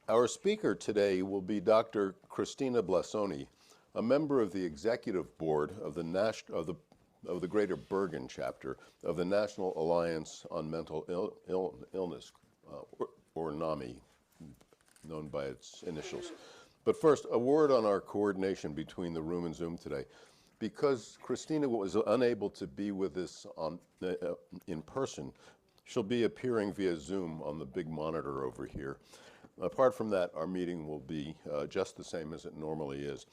Our speaker today will be Dr. Cristina Blasoni, a member of the executive board of the Greater Bergen chapter of the National Alliance on Mental Illness, or NAMI, known by its initials. But first, a word on our coordination between the room and Zoom today. Because Christina was unable to be with us in person, she'll be appearing via Zoom on the big monitor over here. Apart from that, our meeting will be just the same as it normally is.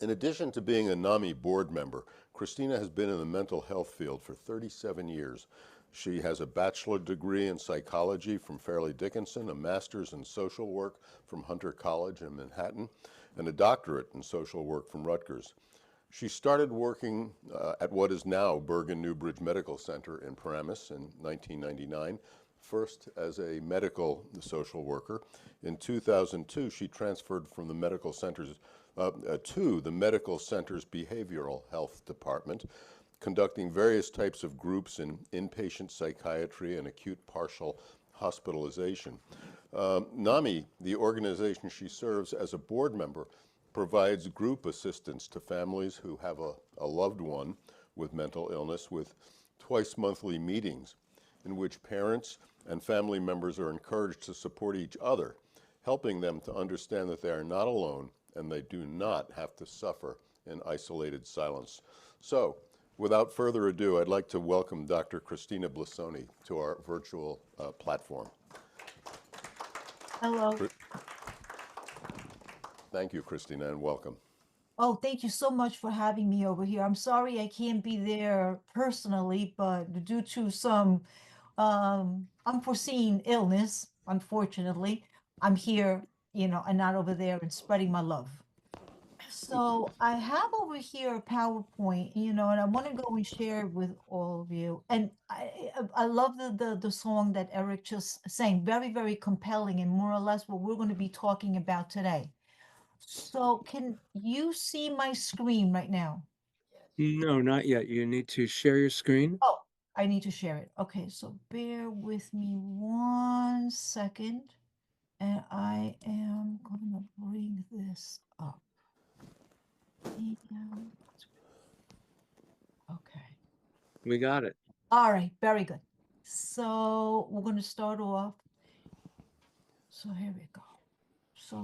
In addition to being a NAMI board member, Christina has been in the mental health field for 37 years. She has a bachelor degree in psychology from Fairleigh Dickinson, a master's in social work from Hunter College in Manhattan, and a doctorate in social work from Rutgers. She started working at what is now Bergen Newbridge Medical Center in Paramus in 1999, first as a medical social worker. In 2002, she transferred from the medical centers to the medical center's behavioral health department, conducting various types of groups in inpatient psychiatry and acute partial hospitalization. NAMI, the organization she serves as a board member, provides group assistance to families who have a loved one with mental illness with twice monthly meetings in which parents and family members are encouraged to support each other, helping them to understand that they are not alone and they do not have to suffer in isolated silence. So, without further ado, I'd like to welcome Dr. Cristina Blasoni to our virtual platform. Hello. Thank you, Christina, and welcome. Oh, thank you so much for having me over here. I'm sorry I can't be there personally, but due to some unforeseen illness, unfortunately, I'm here, and not over there and spreading my love. So I have over here a PowerPoint, and I want to go and share it with all of you. And I love the song that Eric just sang, very, very compelling and more or less what we're going to be talking about today. So can you see my screen right now? No, not yet. You need to share your screen. Oh, I need to share it. Okay, so bear with me 1 second, and I am gonna bring this up. And- Okay. We got it. All right, very good. So we're gonna start off. So here we go. So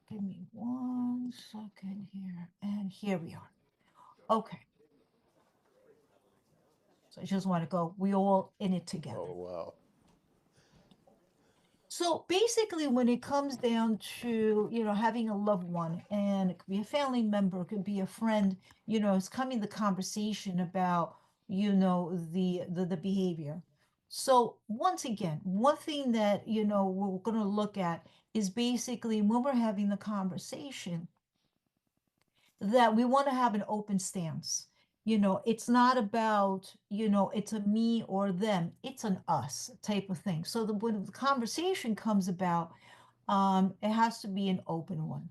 give me 1 second here, and here we are. Okay. So I just want to go, we all in it together. Oh, wow. So basically, when it comes down to, having a loved one, and it could be a family member, it could be a friend, it's coming the conversation about, the behavior. So once again, one thing that, we're going to look at is basically when we're having the conversation, that we want to have an open stance. It's not about, it's a me or them, it's an us type of thing. So when the conversation comes about, it has to be an open one.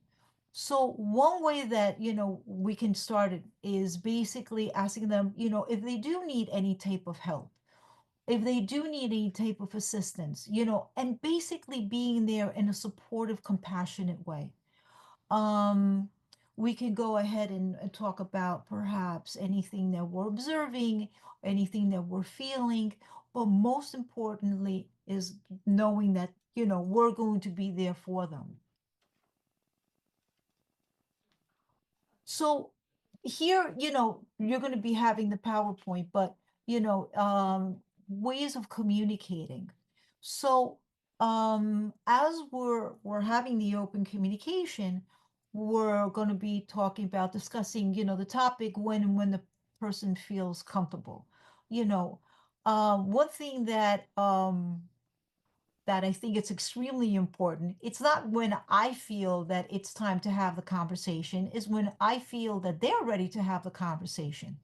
So one way that, we can start it is basically asking them, if they do need any type of help, if they do need any type of assistance, and basically being there in a supportive, compassionate way. Um, we can go ahead and talk about perhaps anything that we're observing, anything that we're feeling, but most importantly is knowing that, we're going to be there for them. So here, you're going to be having the PowerPoint, but, ways of communicating. So as we're having the open communication, we're going to be talking about discussing, the topic when the person feels comfortable. One thing that I think it's extremely important. It's not when I feel that it's time to have the conversation, is when I feel that they're ready to have the conversation.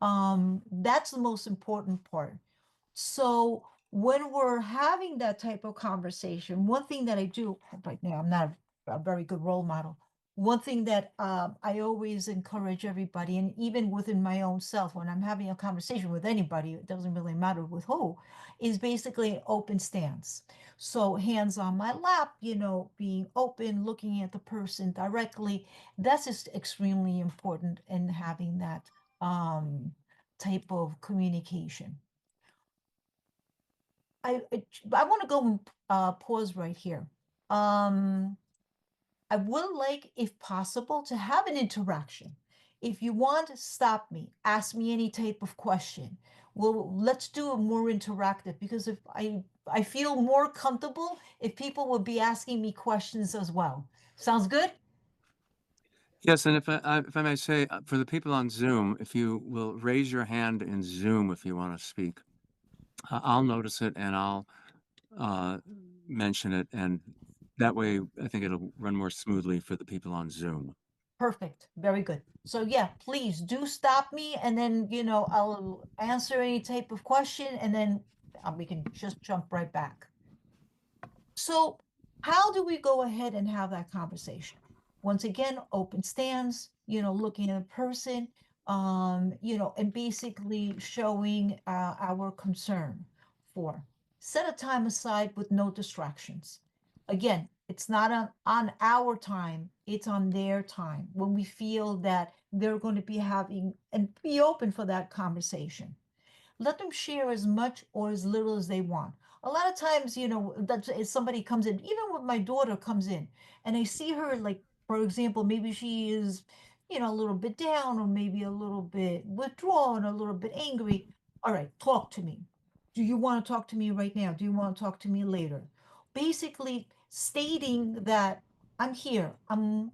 That's the most important part. So when we're having that type of conversation, one thing that I do right now, I'm not a very good role model, one thing that I always encourage everybody, and even within my own self, when I'm having a conversation with anybody, it doesn't really matter with who, is basically an open stance. So hands on my lap, being open, looking at the person directly. That's just extremely important in having that type of communication. I want to go and pause right here. I would like, if possible, to have an interaction. If you want, stop me, ask me any type of question. Well, let's do it more interactive, because if I feel more comfortable if people would be asking me questions as well. Sounds good? Yes, and if I may say, for the people on Zoom, if you will raise your hand in Zoom if you want to speak, I'll notice it and I'll mention it, and that way I think it'll run more smoothly for the people on Zoom. Perfect. Very good. So yeah, please do stop me, and then, I'll answer any type of question, and then we can just jump right back. So how do we go ahead and have that conversation? Once again, open stance, looking at a person, and basically showing our concern for. Set a time aside with no distractions. Again, it's not on our time, it's on their time when we feel that they're going to be having, and be open for that conversation. Let them share as much or as little as they want. A lot of times, that if somebody comes in, even when my daughter comes in, and I see her, like, for example, maybe she is, a little bit down, or maybe a little bit withdrawn, a little bit angry. All right, talk to me. Do you want to talk to me right now? Do you want to talk to me later? Basically stating that I'm here. I'm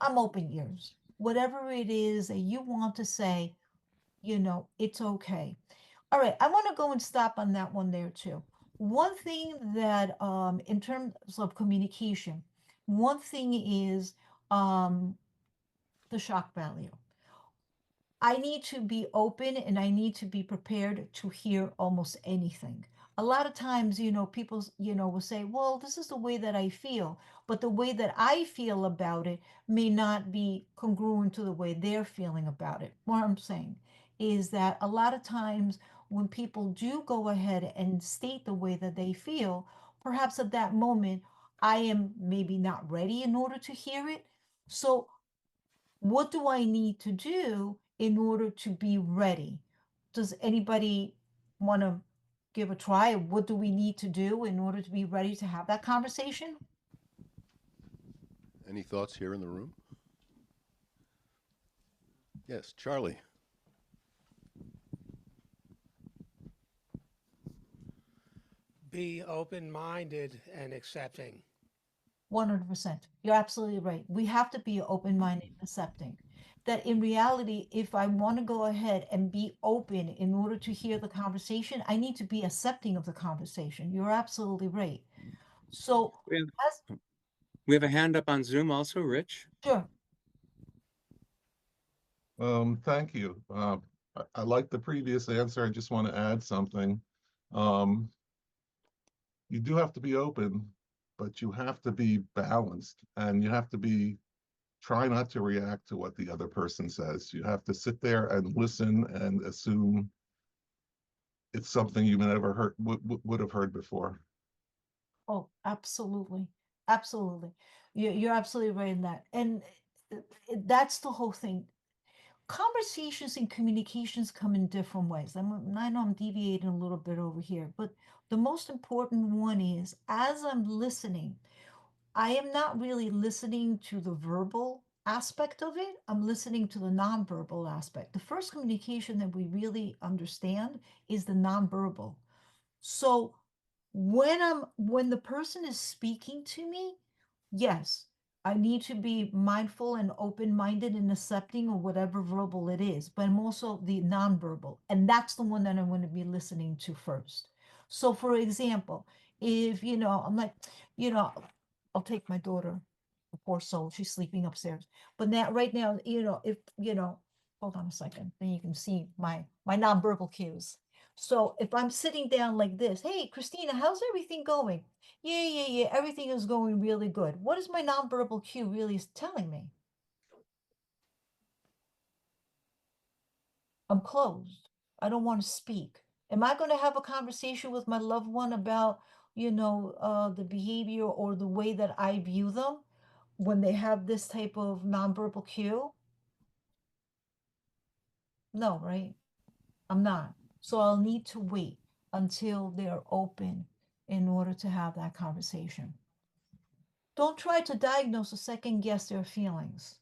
open ears. Whatever it is that you want to say, it's okay. All right, I want to go and stop on that one there too. One thing that, in terms of communication, one thing is the shock value. I need to be open, and I need to be prepared to hear almost anything. A lot of times, people, will say, well, this is the way that I feel, but the way that I feel about it may not be congruent to the way they're feeling about it. What I'm saying is that a lot of times when people do go ahead and state the way that they feel, perhaps at that moment, I am maybe not ready in order to hear it. So what do I need to do in order to be ready? Does anybody want to give a try? What do we need to do in order to be ready to have that conversation? Any thoughts here in the room? Yes, Charlie. Be open-minded and accepting. 100%. You're absolutely right. We have to be open-minded and accepting. That in reality, if I want to go ahead and be open in order to hear the conversation, I need to be accepting of the conversation. You're absolutely right. So, We have, as we have a hand up on Zoom also, Rich. sure. Thank you. I like the previous answer. I just want to add something. Um, you do have to be open, but you have to be balanced, and you have to try not to react to what the other person says. You have to sit there and listen and assume it's something you never heard would have heard before. Oh, absolutely. Absolutely. You're absolutely right in that. And that's the whole thing. Conversations and communications come in different ways. I know I'm deviating a little bit over here, but the most important one is, as I'm listening, I am not really listening to the verbal aspect of it. I'm listening to the nonverbal aspect. The first communication that we really understand is the nonverbal. So when the person is speaking to me, yes, I need to be mindful and open-minded and accepting of whatever verbal it is, but I'm also the nonverbal, and that's the one that I'm going to be listening to first. So for example, if I'm like, I'll take my daughter, the poor soul, she's sleeping upstairs. But now right now, if hold on a second, then you can see my nonverbal cues. So if I'm sitting down like this, hey, Christina, how's everything going? Yeah, everything is going really good. What is my nonverbal cue really telling me? I'm closed. I don't want to speak. Am I going to have a conversation with my loved one about, the behavior or the way that I view them when they have this type of nonverbal cue? No, right? I'm not. So I'll need to wait until they're open in order to have that conversation. Don't try to diagnose or second guess their feelings.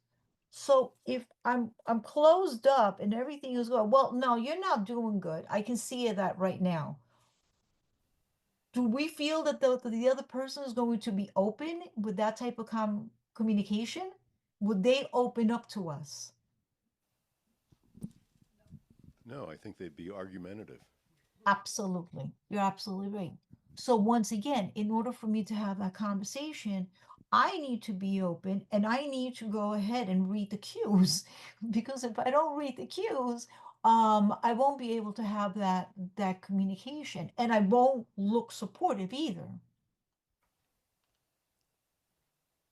So if I'm closed up and everything is going, well, no, you're not doing good. I can see that right now. Do we feel that the other person is going to be open with that type of communication? Would they open up to us? No, I think they'd be argumentative. Absolutely. You're absolutely right. So once again, in order for me to have that conversation, I need to be open and I need to go ahead and read the cues because if I don't read the cues, I won't be able to have that communication and I won't look supportive either.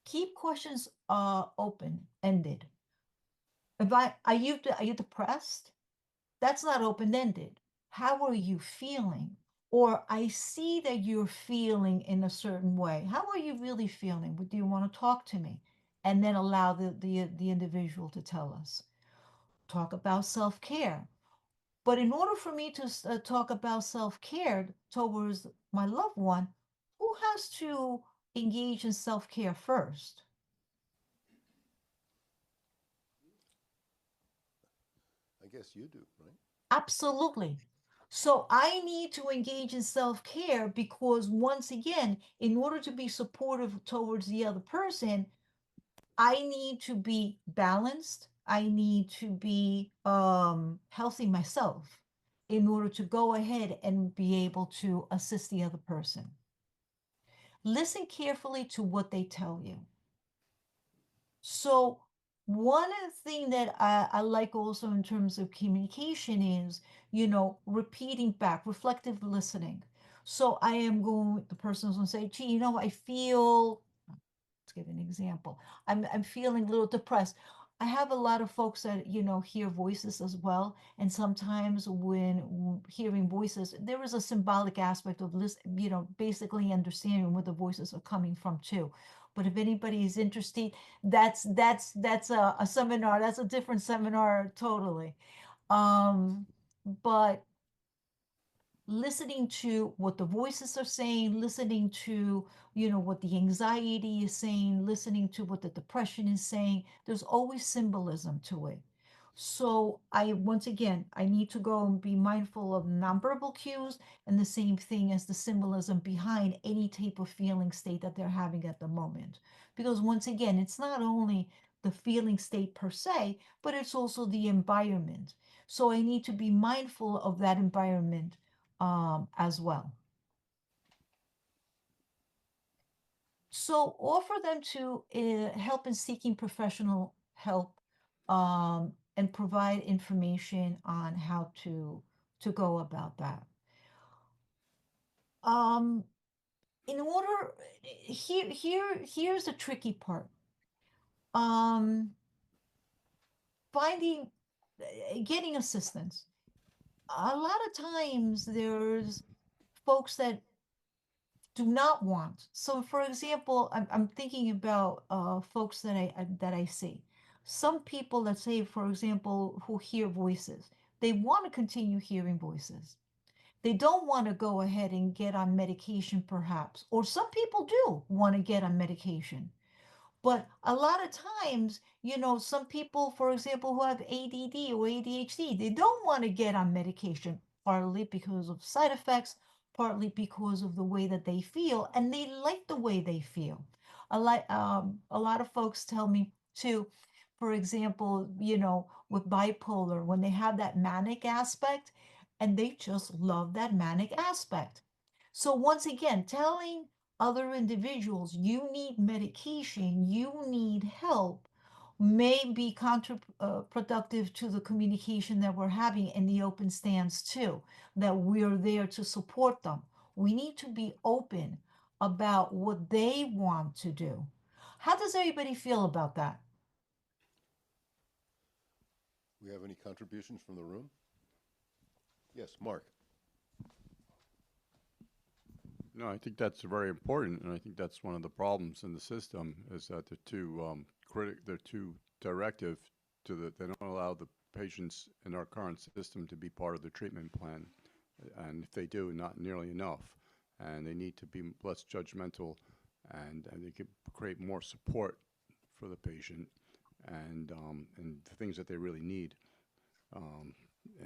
Keep questions open ended. If are you depressed? That's not open ended. How are you feeling? Or I see that you're feeling in a certain way. How are you really feeling? Do you want to talk to me? And then allow the individual to tell us. Talk about self-care. But in order for me to talk about self-care towards my loved one, who has to engage in self-care first? I guess you do, right? Absolutely. So I need to engage in self-care because once again, in order to be supportive towards the other person, I need to be balanced. I need to be healthy myself in order to go ahead and be able to assist the other person. Listen carefully to what they tell you. So one thing that I like also in terms of communication is, repeating back, reflective listening. So I am going, the person's going to say, gee, I feel, let's give an example. I'm feeling a little depressed. I have a lot of folks that, hear voices as well. And sometimes when hearing voices, there is a symbolic aspect of listen, basically understanding where the voices are coming from too. But if anybody is interested, that's a seminar. That's a different seminar totally. But listening to what the voices are saying, listening to, what the anxiety is saying, listening to what the depression is saying, there's always symbolism to it. So once again, I need to go and be mindful of nonverbal cues and the same thing as the symbolism behind any type of feeling state that they're having at the moment. Because once again, it's not only the feeling state per se, but it's also the environment. So I need to be mindful of that environment as well. So offer them to help in seeking professional help and provide information on how to go about that. Um, in order, here's the tricky part. Finding, getting assistance. A lot of times there's folks that do not want. So, for example, I'm thinking about folks that I see. Some people, let's say, for example, who hear voices, they want to continue hearing voices. They don't want to go ahead and get on medication, perhaps, or some people do want to get on medication. But a lot of times, some people, for example, who have ADD or ADHD, they don't want to get on medication, partly because of side effects, partly because of the way that they feel, and they like the way they feel. A lot of folks tell me too, for example, with bipolar, when they have that manic aspect, and they just love that manic aspect. So once again, telling other individuals you need medication, you need help, may be counterproductive to the communication that we're having in the open stance too, that we're there to support them. We need to be open about what they want to do. How does everybody feel about that? We have any contributions from the room? Yes, Mark. No, I think that's very important, and I think that's one of the problems in the system is that they're too they're too directive to they don't allow the patients in our current system to be part of the treatment plan, and if they do, not nearly enough, and they need to be less judgmental, and they could create more support for the patient, and the things that they really need.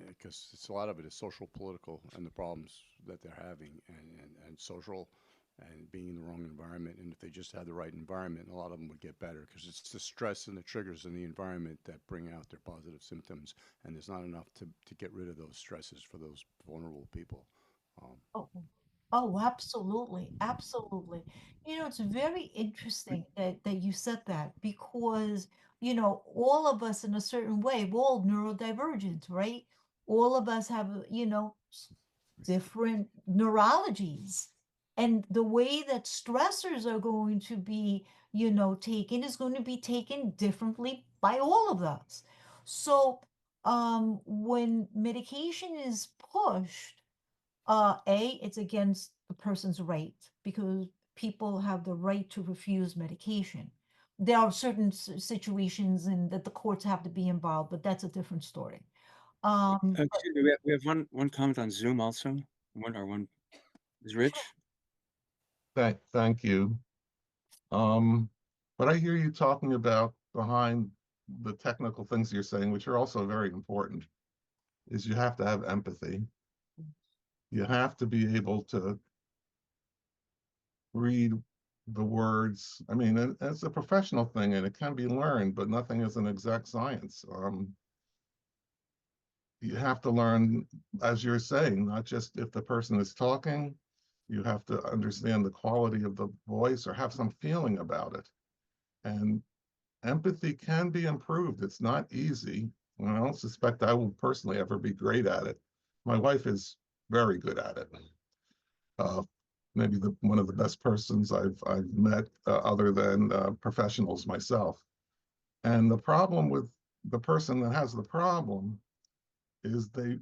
Because it's a lot of it is social, political, and the problems that they're having, and social, and being in the wrong environment. And if they just had the right environment, a lot of them would get better, because it's the stress and the triggers in the environment that bring out their positive symptoms, and there's not enough to get rid of those stresses for those vulnerable people. Oh, oh, absolutely, absolutely. It's very interesting that you said that because, all of us in a certain way, we're all neurodivergent, right? All of us have, different neurologies. And the way that stressors are going to be, taken is going to be taken differently by all of us. So, when medication is pushed, it's against the person's right because people have the right to refuse medication. There are certain situations and that the courts have to be involved, but that's a different story. Excuse me, we have one comment on Zoom also. One is Rich. Thank you. But I hear you talking about behind the technical things you're saying, which are also very important, is you have to have empathy. You have to be able to read the words. I mean, it's a professional thing and it can be learned, but nothing is an exact science. You have to learn, as you're saying, not just if the person is talking, you have to understand the quality of the voice or have some feeling about it. And empathy can be improved. It's not easy. And I don't suspect I will personally ever be great at it. My wife is very good at it. Maybe one of the best persons I've met, other than professionals myself. And the problem with the person that has the problem is they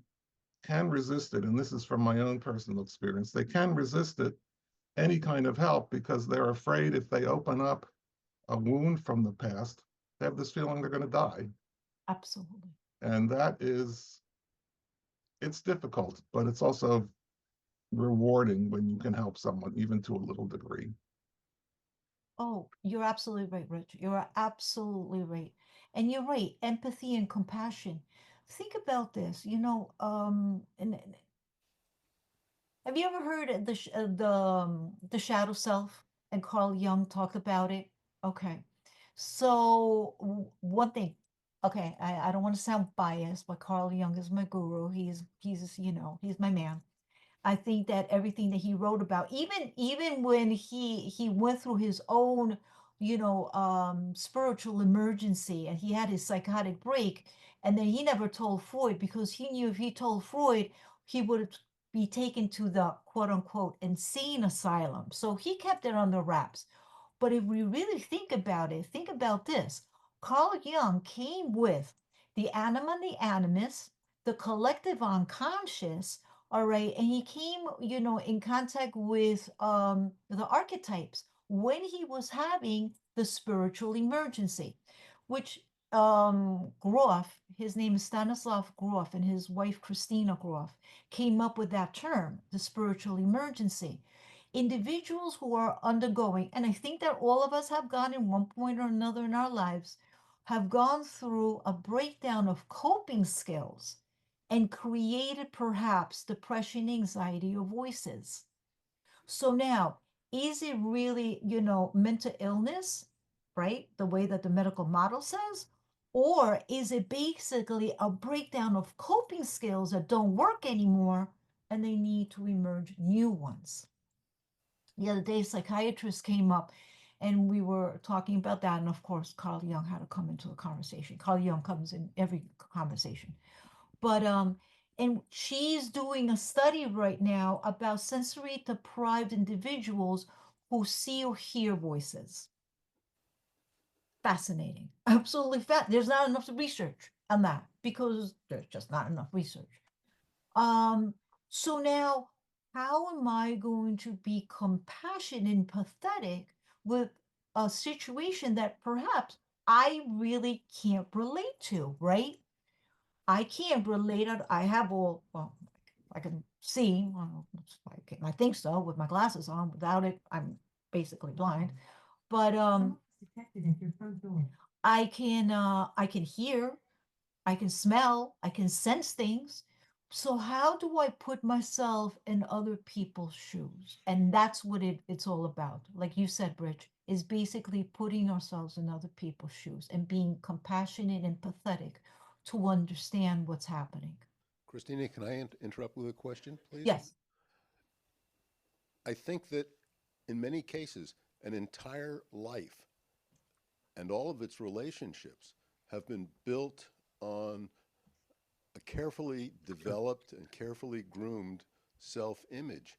can resist it. And this is from my own personal experience. They can resist it, any kind of help, because they're afraid if they open up a wound from the past, they have this feeling they're going to die. Absolutely. And it's difficult, but it's also rewarding when you can help someone, even to a little degree. Oh, you're absolutely right, Rich. You're absolutely right. And you're right, empathy and compassion. Think about this, and have you ever heard of the shadow self? And Carl Jung talked about it. Okay. So one thing, okay, I don't want to sound biased, but Carl Jung is my guru. He's my man. I think that everything that he wrote about, even when he went through his own, spiritual emergency and he had his psychotic break, and then he never told Freud because he knew if he told Freud, he would be taken to the quote unquote insane asylum. So he kept it under wraps. But if we really think about it, think about this. Carl Jung came with the anima and the animus, the collective unconscious, all right, and he came, in contact with the archetypes when he was having the spiritual emergency, which Grof, his name is Stanislav Grof, and his wife Cristina Grof came up with that term, the spiritual emergency. Individuals who are undergoing, and I think that all of us have gone in one point or another in our lives, have gone through a breakdown of coping skills and created perhaps depression, anxiety, or voices. So now, is it really, mental illness, right? The way that the medical model says? Or is it basically a breakdown of coping skills that don't work anymore and they need to emerge new ones? The other day, psychiatrists came up and we were talking about that. And of course, Carl Jung had to come into the conversation. Carl Jung comes in every conversation. But and she's doing a study right now about sensory deprived individuals who see or hear voices. Fascinating. Absolutely there's not enough research on that because there's just not enough research. So now how am I going to be compassionate and empathetic with a situation that perhaps I really can't relate to, right? I can't relate it. I have all, well, I can see, well, I think so with my glasses on. Without it, I'm basically blind. But I can hear, I can smell, I can sense things. So how do I put myself in other people's shoes? And that's what it's all about. Like you said, Rich, is basically putting ourselves in other people's shoes and being compassionate and empathetic to understand what's happening. Christina, can I interrupt with a question, please? Yes. I think that in many cases, an entire life and all of its relationships have been built on a carefully developed and carefully groomed self-image.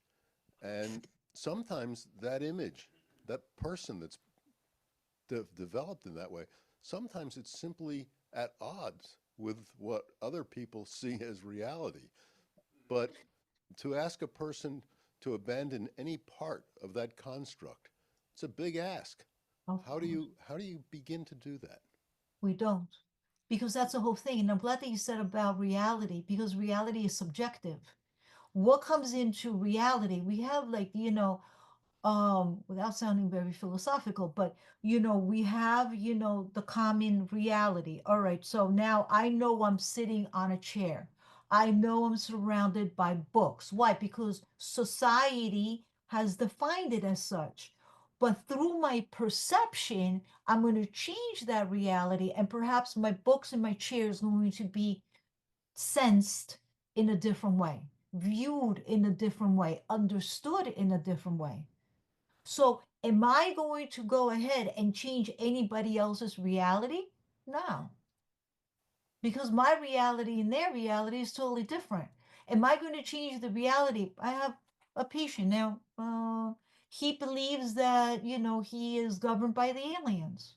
And sometimes that image, that person that's developed in that way, sometimes it's simply at odds with what other people see as reality. But to ask a person to abandon any part of that construct, it's a big ask. How do you begin to do that? We don't, because that's the whole thing. And I'm glad that you said about reality, because reality is subjective. What comes into reality? We have like, without sounding very philosophical, but we have, the common reality. All right, so now I know I'm sitting on a chair. I know I'm surrounded by books. Why? Because society has defined it as such. But through my perception, I'm going to change that reality, and perhaps my books and my chairs are going to be sensed in a different way, viewed in a different way, understood in a different way. So am I going to go ahead and change anybody else's reality? No. Because my reality and their reality is totally different. Am I going to change the reality? I have a patient now. He believes that, he is governed by the aliens.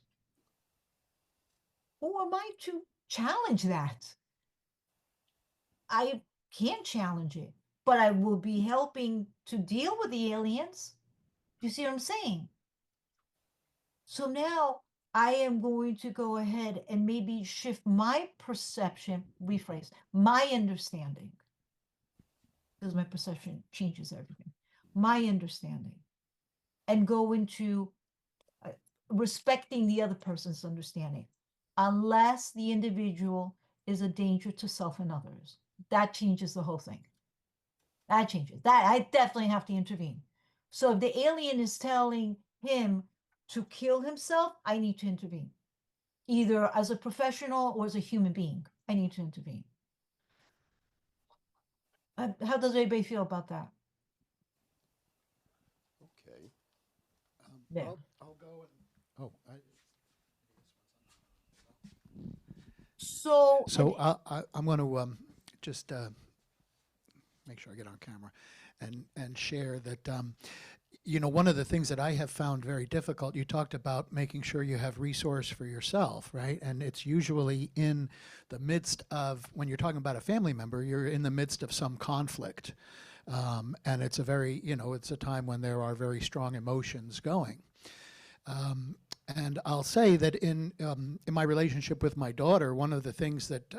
Who am I to challenge that? I can't challenge it, but I will be helping to deal with the aliens. You see what I'm saying? So now I am going to go ahead and maybe shift my perception, rephrase, my understanding, because my perception changes everything, my understanding, and go into respecting the other person's understanding, unless the individual is a danger to self and others. That changes the whole thing. That changes. That I definitely have to intervene. So if the alien is telling him to kill himself, I need to intervene. Either as a professional or as a human being, I need to intervene. How does everybody feel about that? Okay. Yeah. I'll go and, So I'm going to just make sure I get on camera and share that, one of the things that I have found very difficult, you talked about making sure you have resource for yourself, right? And it's usually in the midst of, when you're talking about a family member, you're in the midst of some conflict. And it's a very, it's a time when there are very strong emotions going. And I'll say that in my relationship with my daughter, one of the things that,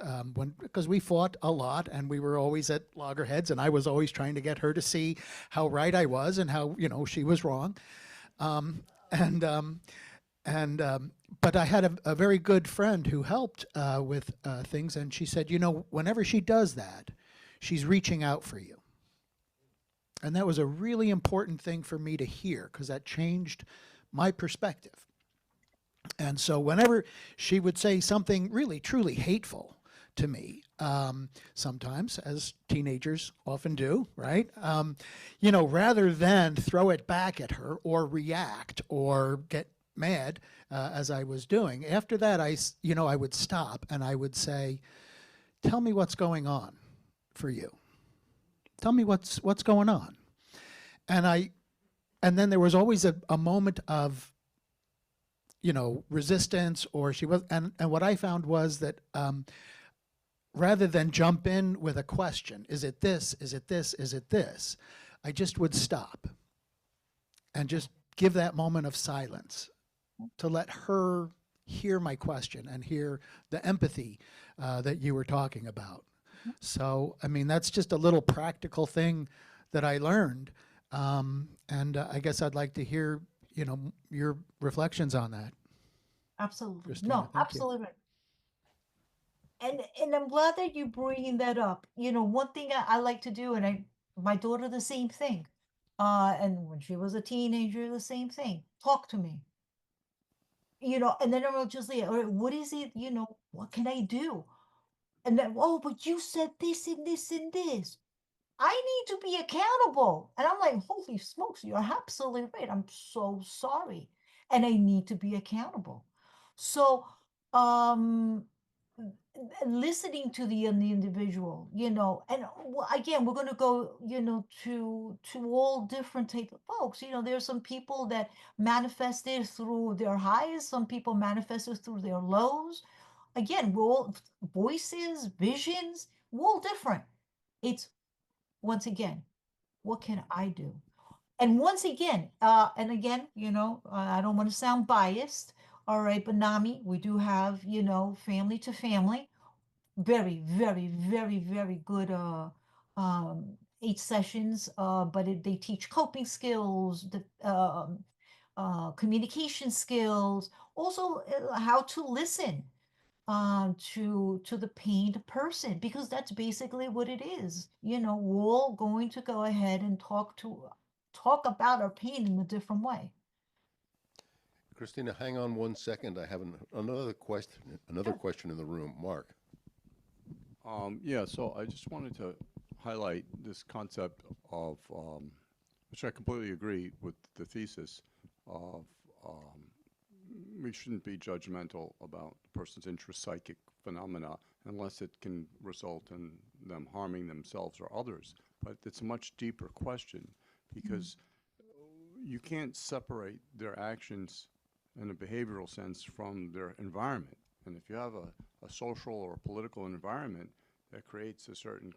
because we fought a lot and we were always at loggerheads, and I was always trying to get her to see how right I was and how, she was wrong. But I had a very good friend who helped with things, and she said, whenever she does that, she's reaching out for you. And that was a really important thing for me to hear, because that changed my perspective. And so whenever she would say something really, truly hateful to me, sometimes, as teenagers often do, right? Rather than throw it back at her or react or get mad as I was doing. After that, I would stop and I would say, "Tell me what's going on for you. Tell me what's going on." And then there was always a moment of resistance, or she was, and what I found was that rather than jump in with a question, is it this, is it this, is it this, I just would stop and just give that moment of silence to let her hear my question and hear the empathy that you were talking about. So, I mean, that's just a little practical thing that I learned. And I guess I'd like to hear, your reflections on that. Absolutely. Christina, No, thank you. absolutely. And I'm glad that you're bringing that up. One thing I like to do, and my daughter, the same thing. And when she was a teenager, the same thing. Talk to me. And then I'll just say, all right, what is it? What can I do? And then, oh, but you said this and this and this. I need to be accountable. And I'm like, holy smokes, you're absolutely right. I'm so sorry. And I need to be accountable. So, listening to the individual, and again, we're going to go, to all different type of folks. There's some people that manifest it through their highs, some people manifest it through their lows. Again, we're all voices, visions, we're all different. It's, once again, what can I do? And once again, and again, I don't want to sound biased, all right, but NAMI, we do have, family to family, very, very, very, very good 8 sessions, but they teach coping skills, communication skills, also how to listen to the pained person, because that's basically what it is. We're all going to go ahead and talk about our pain in a different way. Christina, hang on 1 second. I have another question in the room. Mark. Yeah, so I just wanted to highlight this concept of, which I completely agree with the thesis of, we shouldn't be judgmental about a person's intrapsychic phenomena unless it can result in them harming themselves or others. But it's a much deeper question, because you can't separate their actions in a behavioral sense from their environment. And if you have a social or political environment that creates a certain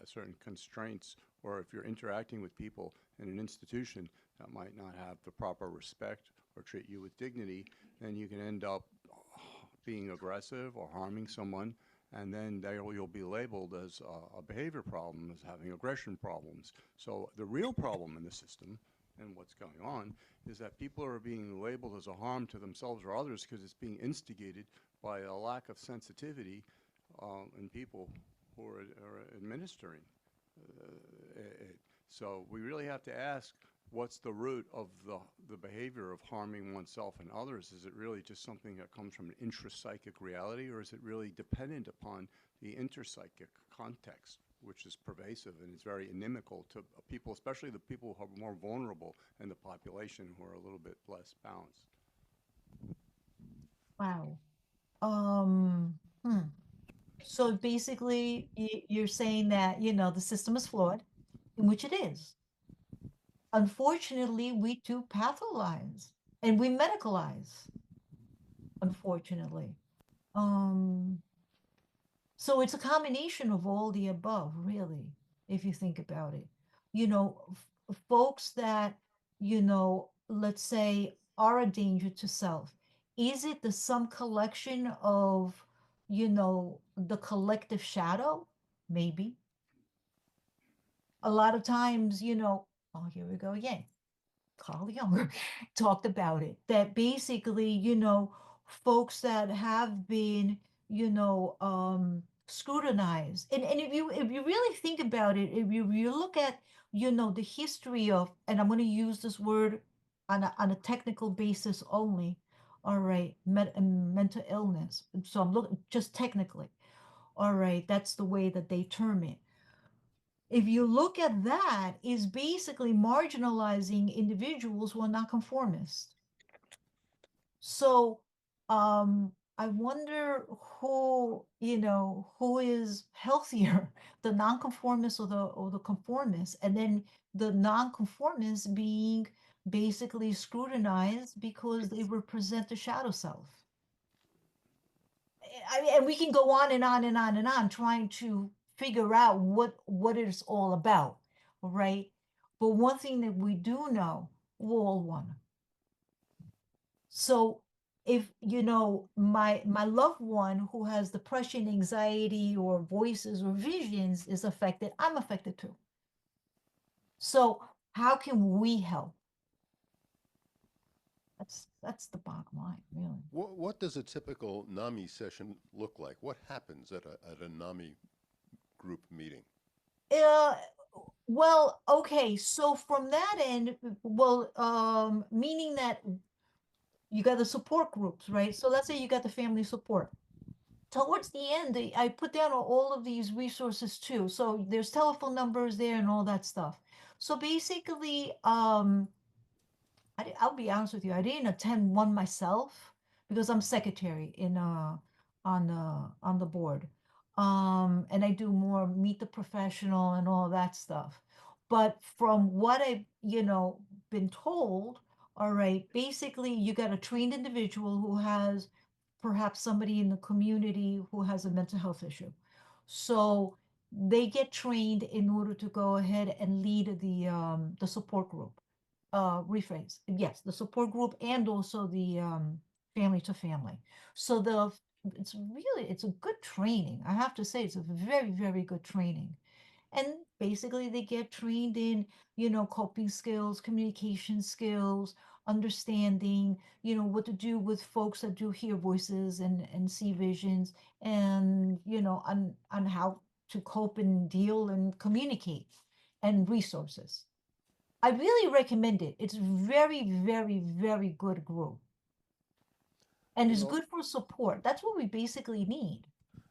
certain constraints, or if you're interacting with people in an institution that might not have the proper respect or treat you with dignity, then you can end up being aggressive or harming someone, and then you'll be labeled as a behavior problem, as having aggression problems. So the real problem in the system and what's going on is that people are being labeled as a harm to themselves or others because it's being instigated by a lack of sensitivity in people who are administering it. So we really have to ask, what's the root of the behavior of harming oneself and others? Is it really just something that comes from an intrapsychic reality, or is it really dependent upon the interpsychic context, which is pervasive and is very inimical to people, especially the people who are more vulnerable in the population, who are a little bit less balanced? Wow. So basically, you're saying that, the system is flawed, in which it is. Unfortunately, we do pathologize and we medicalize, unfortunately. So it's a combination of all the above, really, if you think about it. Folks that, let's say, are a danger to self. Is it the sum collection of, the collective shadow? Maybe. A lot of times, oh, here we go again. Carl Younger talked about it, that basically, folks that have been, scrutinized. And if you really think about it, if you look at, the history of, and I'm going to use this word on a technical basis only, all right, mental illness. So I'm looking just technically. All right, that's the way that they term it. If you look at that, is basically marginalizing individuals who are not conformist. So, I wonder who, who is healthier, the nonconformist or the conformist, and then the nonconformist being basically scrutinized because they represent the shadow self. I mean, and we can go on and on and on and on trying to figure out what it's all about, right? But one thing that we do know, we're all one. So if my loved one who has depression, anxiety, or voices or visions is affected, I'm affected too. So how can we help? That's the bottom line, really. What does a typical NAMI session look like? What happens at a NAMI group meeting? Uh, well, okay, so from that end, well, meaning that you got the support groups, right? So let's say you got the family support. Towards the end, I put down all of these resources too. So there's telephone numbers there and all that stuff. So basically, I'll be honest with you, I didn't attend one myself because I'm secretary on the board. And I do more meet the professional and all that stuff. But from what I've, been told, all right, basically you got a trained individual who has perhaps somebody in the community who has a mental health issue. So they get trained in order to go ahead and lead the support group. Rephrase. Yes, the support group and also the family to family. So it's a good training. I have to say it's a very, very good training. And basically they get trained in, coping skills, communication skills, understanding, what to do with folks that do hear voices and see visions, and on how to cope and deal and communicate, and resources. I really recommend it. It's very, very, very good group. And You it's know, good for support. That's what we basically need.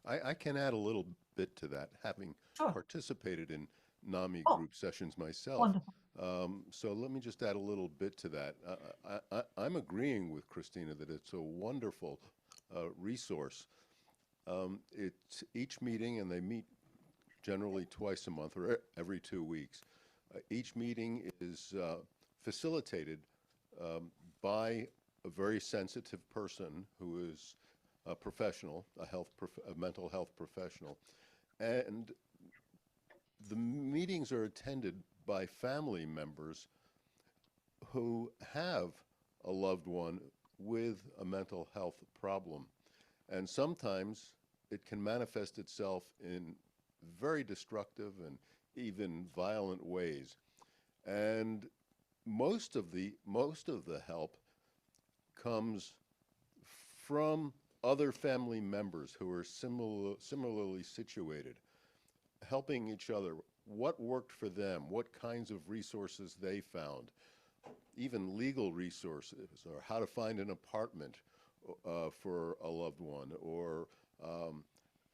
I can add a little bit to that, having Sure. participated in NAMI Oh, group sessions myself. wonderful. So let me just add a little bit to that. I'm agreeing with Christina that it's a wonderful resource. It's each meeting, and they meet generally twice a month or every 2 weeks. Each meeting is facilitated by a very sensitive person who is a professional, a mental health professional, and the meetings are attended by family members who have a loved one with a mental health problem. And sometimes it can manifest itself in very destructive and even violent ways. And most of the help comes from other family members who are similarly situated, helping each other. What worked for them? What kinds of resources they found? Even legal resources, or how to find an apartment for a loved one, or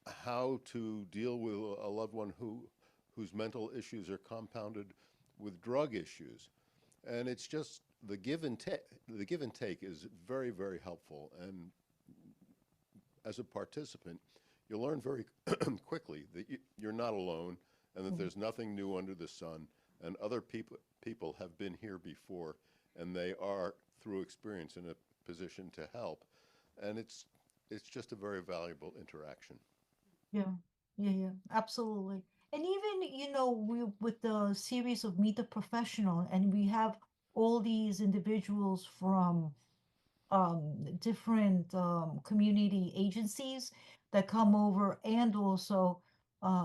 how to deal with a loved one whose mental issues are compounded with drug issues. And it's just the give and take. The give and take is very, very helpful. And as a participant, you learn very quickly that you're not alone, and that there's nothing new under the sun, and other people have been here before, and they are, through experience, in a position to help. And it's just a very valuable interaction. Yeah, yeah, absolutely. And even, we with the series of Meet the Professional, and we have all these individuals from different community agencies that come over and also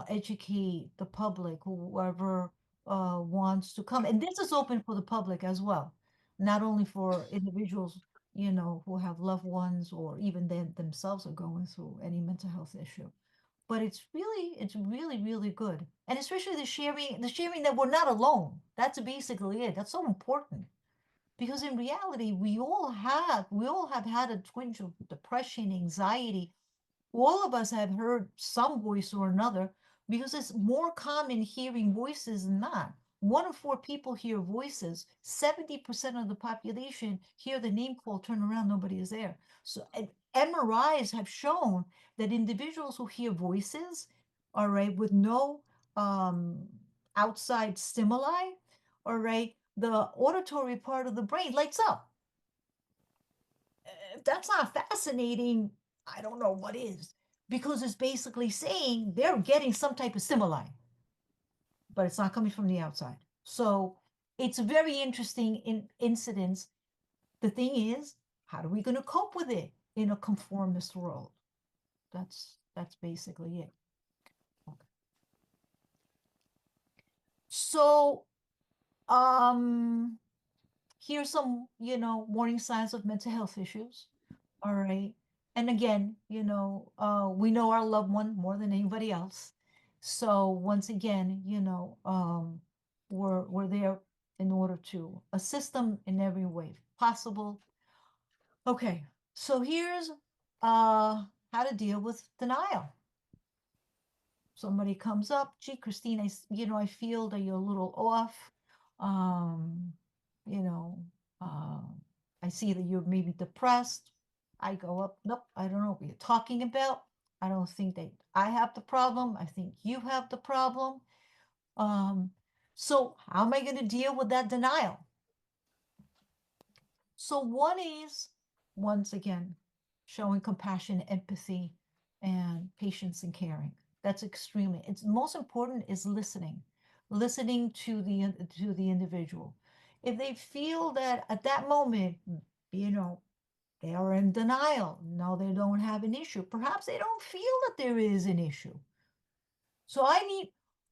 educate the public, whoever wants to come. And this is open for the public as well, not only for individuals, who have loved ones or even themselves are going through any mental health issue. But it's really, really good. And especially the sharing that we're not alone. That's basically it. That's so important. Because in reality, we all have had a twinge of depression, anxiety. All of us have heard some voice or another, because it's more common hearing voices than not. 1 in 4 people hear voices. 70% of the population hear the name call, turn around, nobody is there. So and MRIs have shown that individuals who hear voices, all right, with no outside stimuli, all right, the auditory part of the brain lights up. If that's not fascinating, I don't know what is, because it's basically saying they're getting some type of stimuli, but it's not coming from the outside. So it's a very interesting incidence. The thing is, how are we going to cope with it in a conformist world? That's basically it. Okay. So here's some, warning signs of mental health issues. All right. And again, we know our loved one more than anybody else. So once again, we're there in order to assist them in every way possible. Okay. So here's how to deal with denial. Somebody comes up, gee, Christine, I feel that you're a little off. You know, I see that you're maybe depressed. I go up, nope, I don't know what you're talking about. I don't think that I have the problem. I think you have the problem. So how am I going to deal with that denial? So one is, once again, showing compassion, empathy, and patience and caring. That's extremely, it's most important is listening to the individual. If they feel that at that moment, they are in denial, no, they don't have an issue. Perhaps they don't feel that there is an issue. So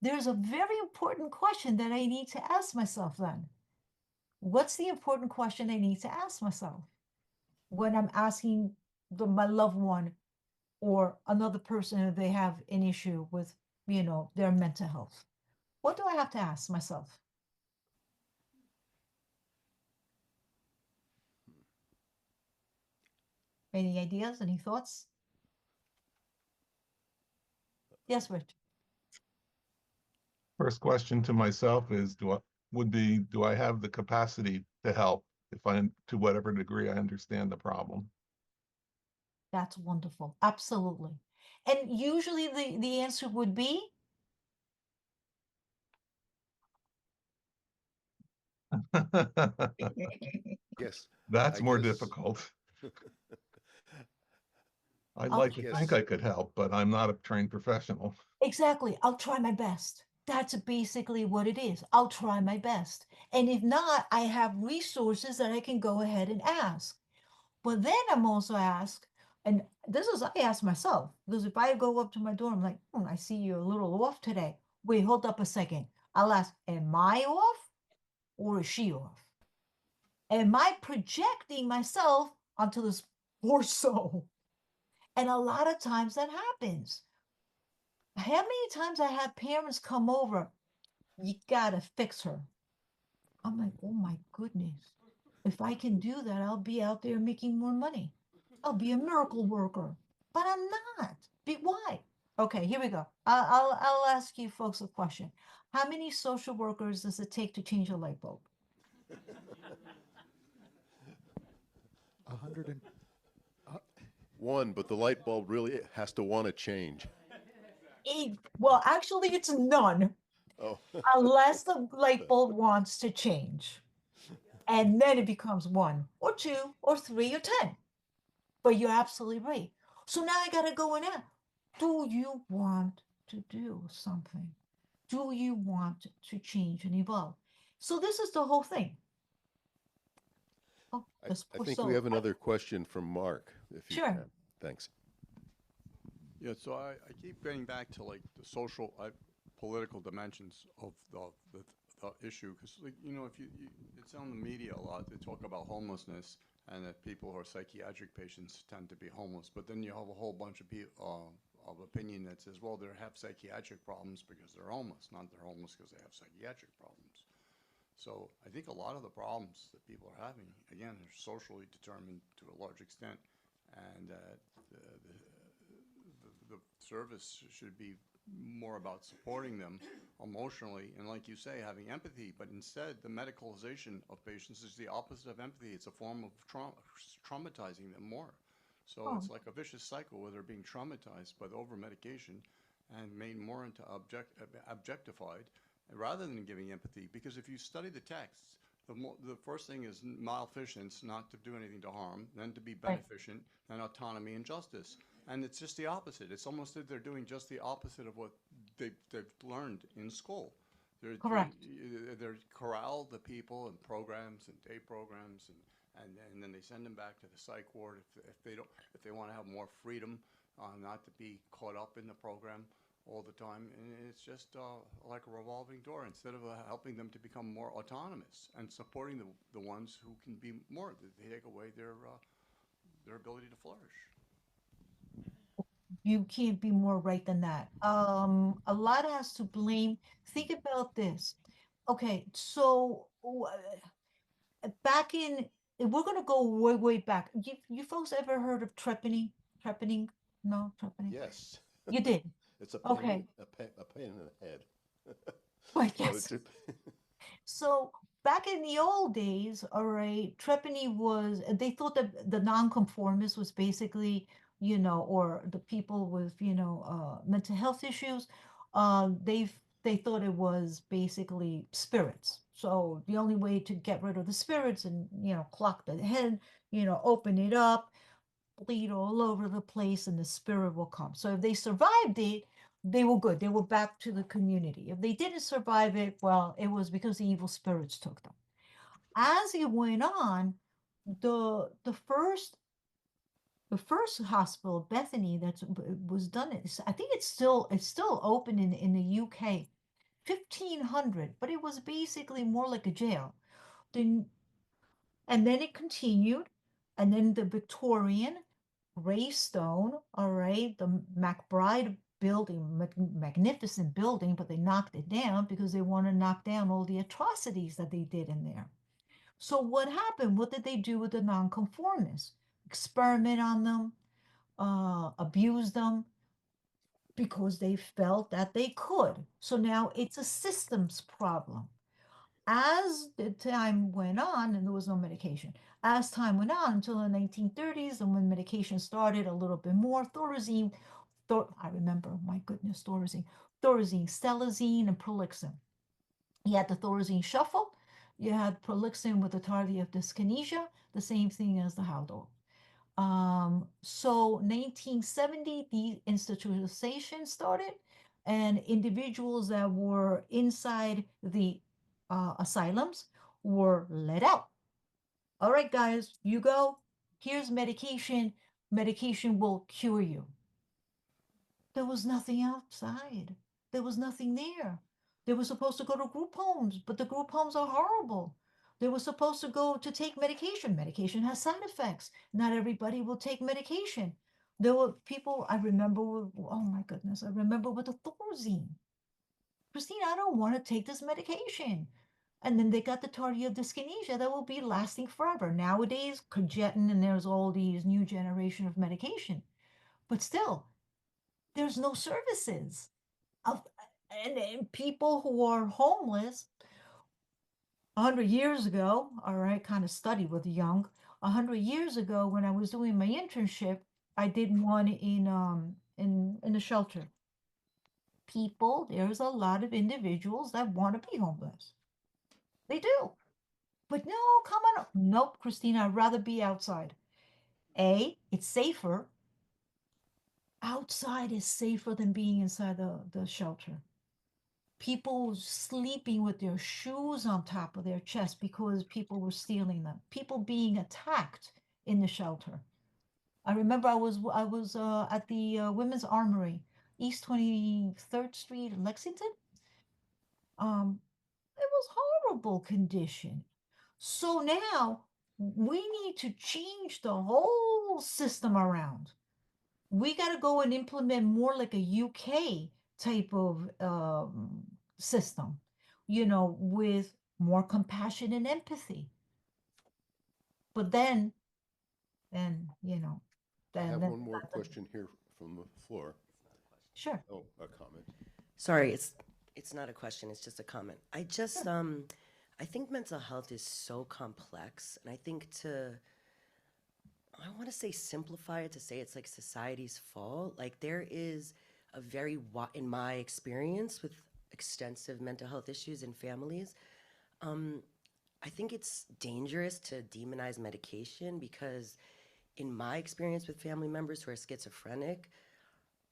there's a very important question that I need to ask myself then. What's the important question I need to ask myself when I'm asking my loved one or another person if they have an issue with, their mental health? What do I have to ask myself? Any ideas? Any thoughts? Yes, Rich. First question to myself is, do I have the capacity to help to whatever degree I understand the problem? That's wonderful. Absolutely. And usually the answer would be, Yes. That's I more guess. difficult. I'd I'll like to think Yes. I could help, but I'm not a trained professional. exactly, I'll try my best. That's basically what it is. I'll try my best. And if not, I have resources that I can go ahead and ask. But then I'm also asked, and I ask myself, because if I go up to my door, I'm like, I see you're a little off today. Wait, hold up a second. I'll ask, am I off or is she off? Am I projecting myself onto this poor soul? And a lot of times that happens. How many times I have parents come over, you gotta fix her. I'm like, oh my goodness. If I can do that, I'll be out there making more money. I'll be a miracle worker. But I'm not. Why? Okay, here we go. I'll ask you folks a question. How many social workers does it take to change a light bulb? 100 and One, but the light bulb really has to want to change. Well, actually, it's none, Oh, unless the light bulb wants to change. And then it becomes 1 or 2 or 3 or 10. But you're absolutely right. So now I got to go in there. Do you want to do something? Do you want to change and evolve? So this is the whole thing. Oh, I this poor think soul. we have another question from Mark, if you Sure. can. Thanks. Yeah, so I keep getting back to like the social, political dimensions of the issue, because if it's on the media a lot. They talk about homelessness and that people who are psychiatric patients tend to be homeless. But then you have a whole bunch of people of opinion that says, well, they have psychiatric problems because they're homeless, not they're homeless because they have psychiatric problems. So I think a lot of the problems that people are having, again, are socially determined to a large extent, and the service should be more about supporting them emotionally and, like you say, having empathy. But instead, the medicalization of patients is the opposite of empathy. It's a form of traumatizing them more. So Oh, it's like a vicious cycle where they're being traumatized by the over medication and made more into objectified rather than giving empathy. Because if you study the texts, the first thing is malfeasance, not to do anything to harm, then to be right. beneficent, then autonomy and justice. And it's just the opposite. It's almost that they're doing just the opposite of what they've learned in school. Correct. They're corral the people and programs and day programs, and then they send them back to the psych ward if they want to have more freedom, not to be caught up in the program all the time. And it's just like a revolving door instead of helping them to become more autonomous and supporting the ones who can be more. They take away their ability to flourish. You can't be more right than that. A lot has to blame. Think about this. Okay, so back in, we're gonna go way, way back. You folks ever heard of trepanning? Trepanning? No, trepanning. Yes. You did. It's a Okay. a pain in the head. Well, But yes. So back in the old days, all right, trepanning was, they thought that the nonconformist was basically, or the people with, mental health issues, they thought it was basically spirits. So the only way to get rid of the spirits and, clock the head, open it up, bleed all over the place, and the spirit will come. So if they survived it, they were good. They were back to the community. If they didn't survive it, well, it was because the evil spirits took them. As it went on, the first hospital, Bethany, that was done. I think it's still open in the UK, 1500, but it was basically more like a jail. Then and then it continued, and then the Victorian Greystone, all right, the McBride building, magnificent building, but they knocked it down because they want to knock down all the atrocities that they did in there. So what happened? What did they do with the nonconformists? Experiment on them, abuse them because they felt that they could. So now it's a systems problem. As the time went on, and there was no medication, as time went on until the 1930s, and when medication started a little bit more, Thorazine, I remember, my goodness, Thorazine, Stelazine, and Prolixin. You had the Thorazine shuffle, you had Prolixin with the tardive dyskinesia, the same thing as the Haldol. So 1970, the institutionalization started, and individuals that were inside the asylums were let out. All right, guys, you go. Here's medication. Medication will cure you. There was nothing outside. There was nothing there. They were supposed to go to group homes, but the group homes are horrible. They were supposed to go to take medication. Medication has side effects. Not everybody will take medication. There were people, I remember, oh my goodness, I remember with the Thorazine. Christina, I don't want to take this medication. And then they got the tardive dyskinesia that will be lasting forever. Nowadays, Cogetin, and there's all these new generation of medication. But still, there's no services. Of, and people who are homeless 100 years ago, all right, kind of study with young. 100 years ago, when I was doing my internship, I did one in a shelter. There's a lot of individuals that want to be homeless. They do. But no, come on. Nope, Christina, I'd rather be outside. It's safer. Outside is safer than being inside the shelter. People sleeping with their shoes on top of their chest because people were stealing them. People being attacked in the shelter. I remember I was at the Women's Armory, East 23rd Street in Lexington. It was horrible condition. So now we need to change the whole system around. We got to go and implement more like a UK type of system, with more compassion and empathy. But then, I have then one more question here from the floor. Sure. Oh, a comment. Sorry, it's not a question, it's just a comment. I think mental health is so complex, and I think I want to say simplify it to say it's like society's fault. Like there is a in my experience with extensive mental health issues in families, I think it's dangerous to demonize medication because in my experience with family members who are schizophrenic,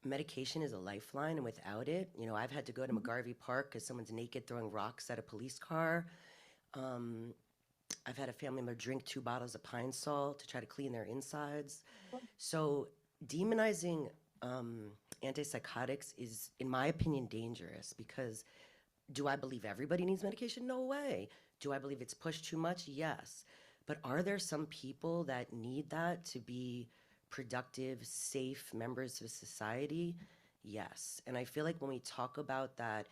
medication is a lifeline, and without it, I've had to go to McGarvey Park because someone's naked throwing rocks at a police car. I've had a family member drink 2 bottles of pine salt to try to clean their insides. So demonizing antipsychotics is, in my opinion, dangerous because do I believe everybody needs medication? No way. Do I believe it's pushed too much? Yes. But are there some people that need that to be productive, safe members of society? Yes. And I feel like when we talk about that,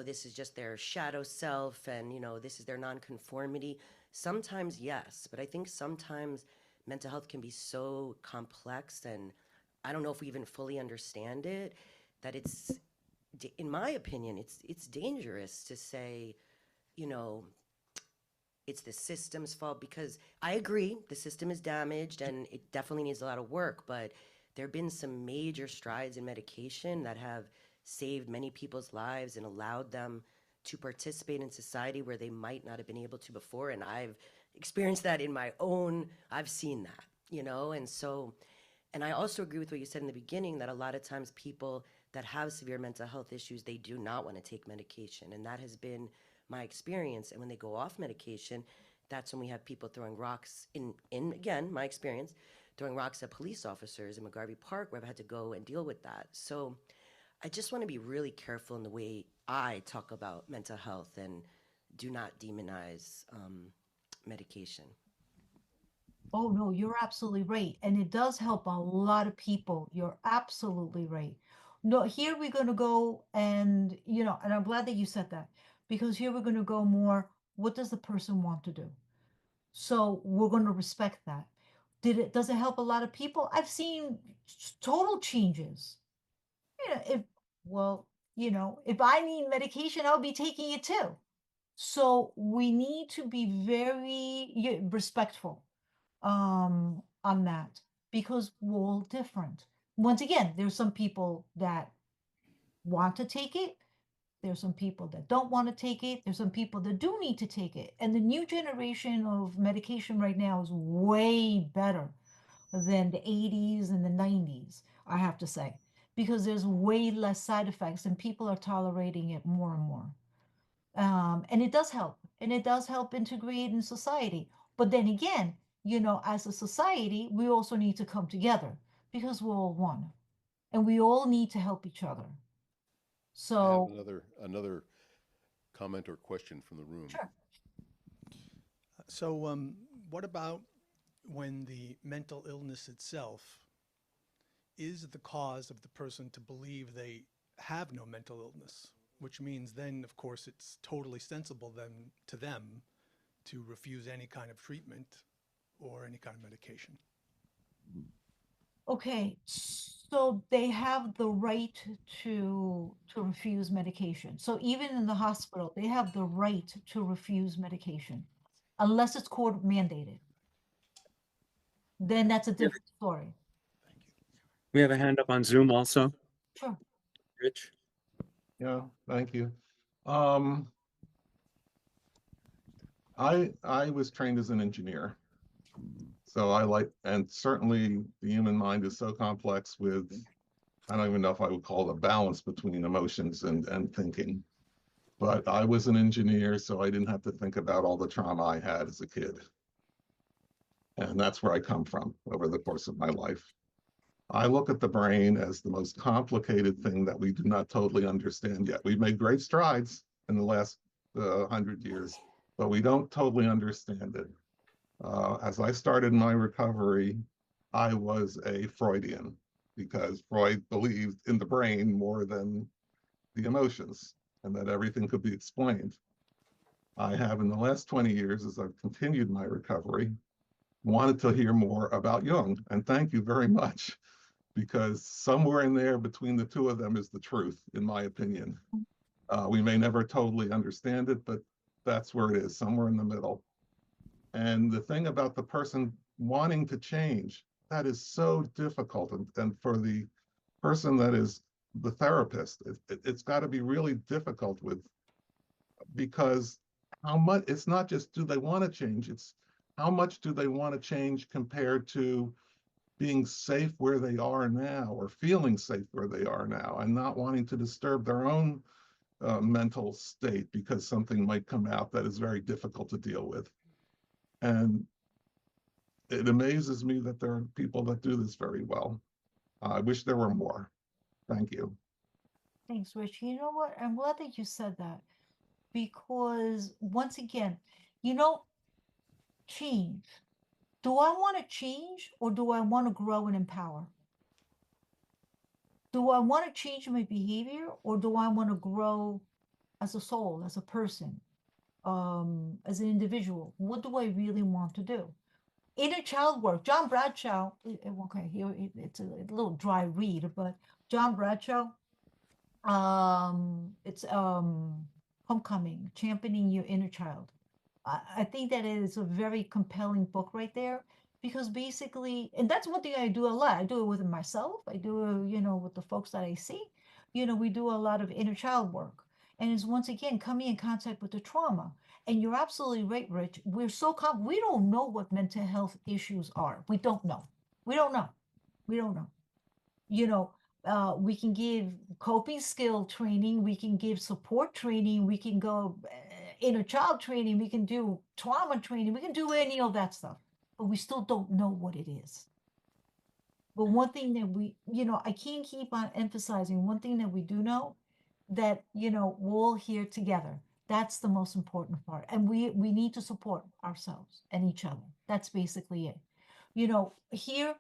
this is just their shadow self and, this is their nonconformity. Sometimes, yes. But I think sometimes mental health can be so complex and I don't know if we even fully understand it, that it's, in my opinion, it's dangerous to say, it's the system's fault because I agree the system is damaged and it definitely needs a lot of work, but there have been some major strides in medication that have saved many people's lives and allowed them to participate in society where they might not have been able to before. And I've experienced that in my own, I've seen that, and so, and I also agree with what you said in the beginning that a lot of times people that have severe mental health issues, they do not want to take medication. And that has been my experience. And when they go off medication, that's when we have people throwing rocks in again, my experience, throwing rocks at police officers in McGarvey Park where I've had to go and deal with that. So I just want to be really careful in the way I talk about mental health and do not demonize medication. Oh, no, you're absolutely right. And it does help a lot of people. You're absolutely right. No, here we're going to go and, and I'm glad that you said that because here we're going to go more, what does the person want to do? So we're going to respect that. Does it help a lot of people? I've seen total changes. If, well, if I need medication, I'll be taking it too. So we need to be very respectful on that because we're all different. Once again, there's some people that want to take it. There's some people that don't want to take it. There's some people that do need to take it. And the new generation of medication right now is way better than the 80s and the 90s, I have to say, because there's way less side effects and people are tolerating it more and more. And it does help, and it does help integrate in society. But then again, as a society, we also need to come together because we're all one, and we all need to help each other. I have So, another comment or question from the room. sure. So, what about when the mental illness itself is the cause of the person to believe they have no mental illness, which means then, of course, it's totally sensible then to them to refuse any kind of treatment or any kind of medication. Okay, so they have the right to refuse medication. So even in the hospital, they have the right to refuse medication unless it's court mandated. Then that's a different story. We have a hand up on Zoom also. Sure. Rich? Yeah, thank you. I was trained as an engineer. So and certainly the human mind is so complex with, I don't even know if I would call it a balance between emotions and thinking. But I was an engineer, so I didn't have to think about all the trauma I had as a kid. And that's where I come from over the course of my life. I look at the brain as the most complicated thing that we do not totally understand yet. We've made great strides in the last 100 years, but we don't totally understand it. As I started my recovery, I was a Freudian because Freud believed in the brain more than the emotions and that everything could be explained. I have, in the last 20 years, as I've continued my recovery, wanted to hear more about Jung. And thank you very much because somewhere in there between the two of them is the truth, in my opinion. We may never totally understand it, but that's where it is, somewhere in the middle. And the thing about the person wanting to change, that is so difficult. And for the person that is the therapist, it's got to be really difficult because how much, it's not just do they want to change, it's how much do they want to change compared to being safe where they are now, or feeling safe where they are now, and not wanting to disturb their own mental state because something might come out that is very difficult to deal with. And it amazes me that there are people that do this very well. I wish there were more. Thank you. Thanks, Rich. You know what? I'm glad that you said that because once again, change. Do I want to change or do I want to grow and empower? Do I want to change my behavior or do I want to grow as a soul, as a person, as an individual? What do I really want to do? Inner child work. John Bradshaw, okay, here it's a little dry read, but John Bradshaw, it's Homecoming, Championing Your Inner Child. I think that is a very compelling book right there because basically, and that's one thing I do a lot. I do it with myself. I do it, with the folks that I see. We do a lot of inner child work. And it's once again coming in contact with the trauma. And you're absolutely right, Rich. We don't know what mental health issues are. We don't know. We don't know. We don't know. We can give coping skill training, we can give support training, we can go inner child training, we can do trauma training, we can do any of that stuff, but we still don't know what it is. But one thing that I can't keep on emphasizing, one thing that we do know, that, we're all here together. That's the most important part. And we need to support ourselves and each other. That's basically it. Here,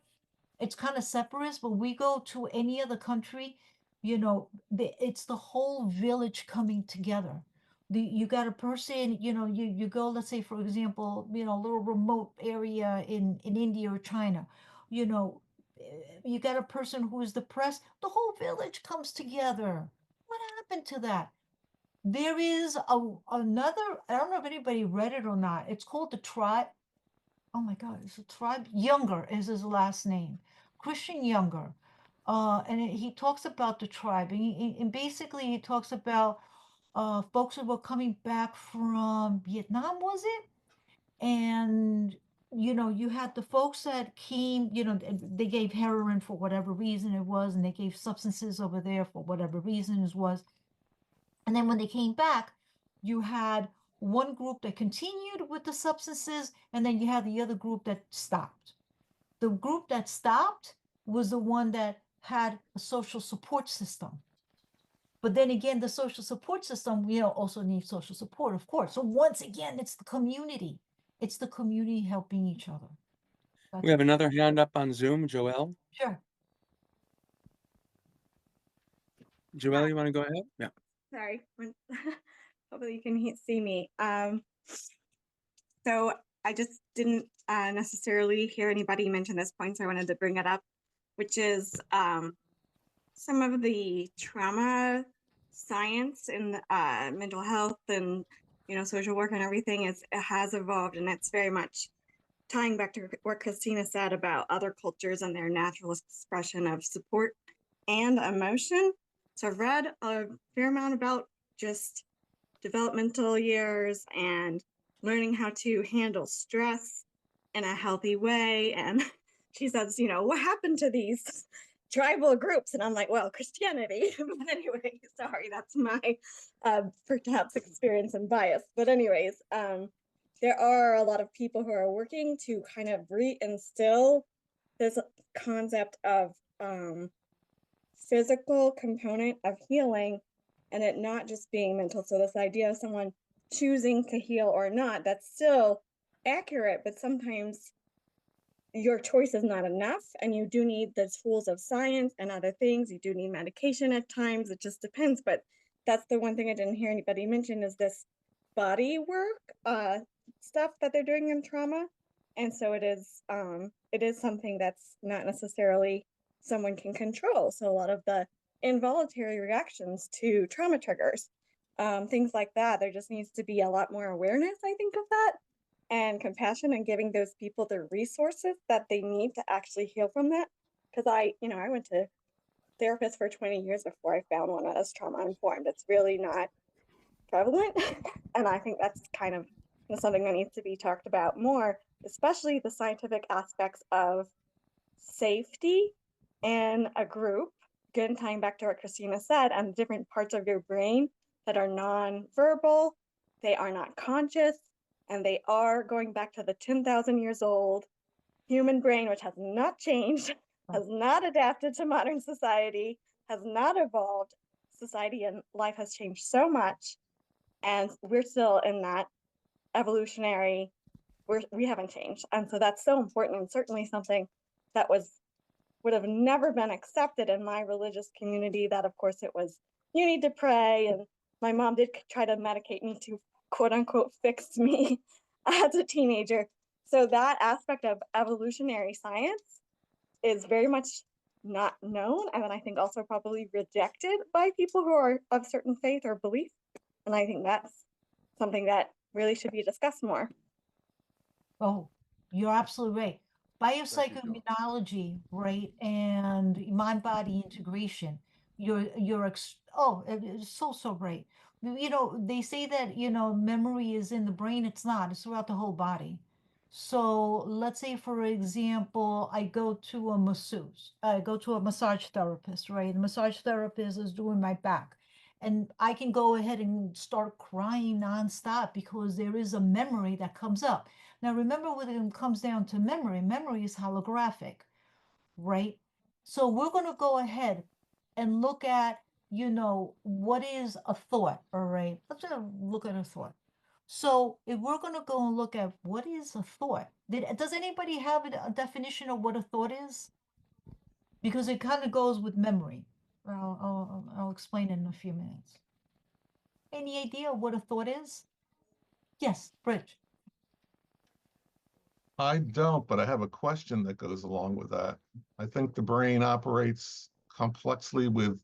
it's kind of separate, but we go to any other country, it's the whole village coming together. You got a person, you go, let's say, for example, a little remote area in India or China, you got a person who is depressed, the whole village comes together. What happened to that? There is another, I don't know if anybody read it or not. It's called The Tribe. Oh my God, it's a Tribe. Younger is his last name. Christian Younger. He talks about the tribe. And basically, he talks about folks who were coming back from Vietnam, was it? And, you had the folks that came, they gave heroin for whatever reason it was, and they gave substances over there for whatever reason it was. And then when they came back, you had one group that continued with the substances, and then you had the other group that stopped. The group that stopped was the one that had a social support system. But then again, the social support system, also needs social support, of course. So once again, it's the community. It's the community helping each other. We have another hand up on Zoom, Joelle. Sure. Joelle, you want to go ahead? Yeah. Sorry. Hopefully you can see me. So I just didn't necessarily hear anybody mention this point, so I wanted to bring it up, which is some of the trauma science in mental health and social work and everything it has evolved, and it's very much tying back to what Cristina said about other cultures and their natural expression of support and emotion. So I've read a fair amount about just developmental years and learning how to handle stress in a healthy way. And she says, what happened to these tribal groups? And I'm like, well, Christianity. But anyway, sorry, that's my perhaps experience and bias. But anyways, there are a lot of people who are working to kind of reinstill this concept of physical component of healing and it not just being mental. So this idea of someone choosing to heal or not, that's still accurate, but sometimes your choice is not enough and you do need the tools of science and other things. You do need medication at times. It just depends. But that's the one thing I didn't hear anybody mention is this body work stuff that they're doing in trauma. And so it is something that's not necessarily someone can control. So a lot of the involuntary reactions to trauma triggers, things like that. There just needs to be a lot more awareness, I think, of that, and compassion, and giving those people the resources that they need to actually heal from that. Because I went to therapist for 20 years before I found one that was trauma informed. It's really not prevalent. And I think that's kind of something that needs to be talked about more, especially the scientific aspects of safety in a group. Again, tying back to what Cristina said, and different parts of your brain that are non-verbal, they are not conscious, and they are going back to the 10,000 years old human brain, which has not changed, has not adapted to modern society, has not evolved. Society and life has changed so much, and we're still in that evolutionary, we haven't changed. And so that's so important, and certainly something that would have never been accepted in my religious community. That, of course, it was, you need to pray, and my mom did try to medicate me to quote unquote fix me as a teenager. So that aspect of evolutionary science is very much not known, and I think also probably rejected by people who are of certain faith or belief. And I think that's something that really should be discussed more. Oh, you're absolutely right. Thank you, Biopsychoimmunology, right, and mind-body integration. It's so right. They say that, memory is in the brain. It's not. It's throughout the whole body. So let's say, for example, I go to a masseuse. I go to a massage therapist, right? The massage therapist is doing my back. And I can go ahead and start crying nonstop because there is a memory that comes up. Now, remember, when it comes down to memory is holographic, right? So we're going to go ahead and look at, what is a thought, all right? Let's just look at a thought. So if we're going to go and look at what is a thought, does anybody have a definition of what a thought is? Because it kind of goes with memory. I'll explain in a few minutes. Any idea what a thought is? Yes, Bridge. I don't, but I have a question that goes along with that. I think the brain operates complexly with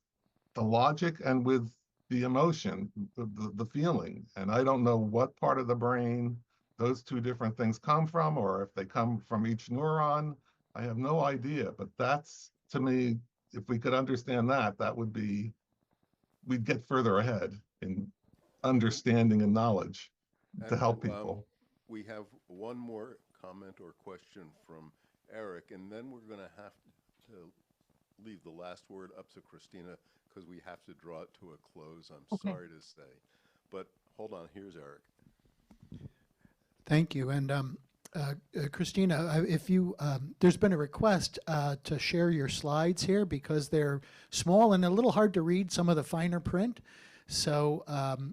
the logic and with the emotion, the feeling. And I don't know what part of the brain those two different things come from, or if they come from each neuron. I have no idea, but that's, to me, if we could understand that, we'd get further ahead in understanding and knowledge to help people. We have one more comment or question from Eric, and then we're going to have to leave the last word up to Cristina because we have to draw it to a close, I'm sorry to say. But hold on, here's Eric. Thank you. And Cristina, if you, there's been a request to share your slides here because they're small and a little hard to read, some of the finer print. So